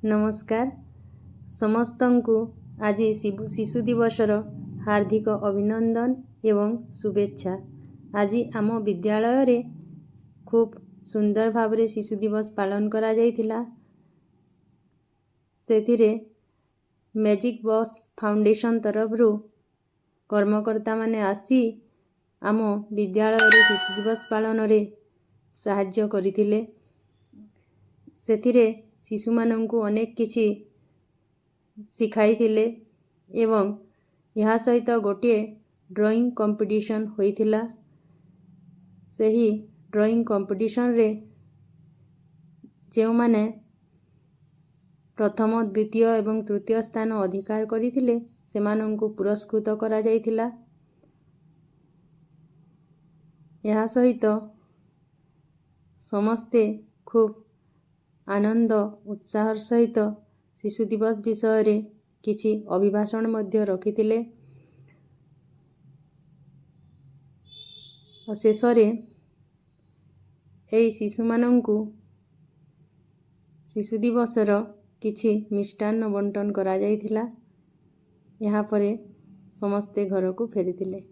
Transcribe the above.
नमस्कार समस्तंकु आज शिशु दिवसर हार्दिक अभिनंदन एवं शुभेच्छा। आज आम विद्यालय रे खूब सुंदर भाव रे शिशु दिवस पालन करा जायतिला। सेथिरे मैजिक बॉक्स फाउंडेशन तरफ रु कर्मकर्ता माने आसी आम विद्यालय रे शिशु दिवस पालन रे सहाय्य करिथिले। सेथिरे शिशु मानंकु अनेक किछि सिखाइथिले एवं यहा सहित गोटे ड्राइंग कंपटीशन होइथिला। सही ड्राइंग कंपटीशन रे जे माने प्रथम द्वितीय एवं तृतीय स्थान अधिकार करिथिले सेमानंकु पुरस्कृत करा जायतिला। यहा सहित समस्ते खूब आनंद उत्साह सहित शिशु दिवस विषय रे किछि अभिभाषण मध्य रखिथिले। शेषरे एई शिशु मानंकु शिशु दिवसर किछि मिष्टान्न बंटन करा जायतिला। यहाँ परे समस्ते घर को फेरिथिले।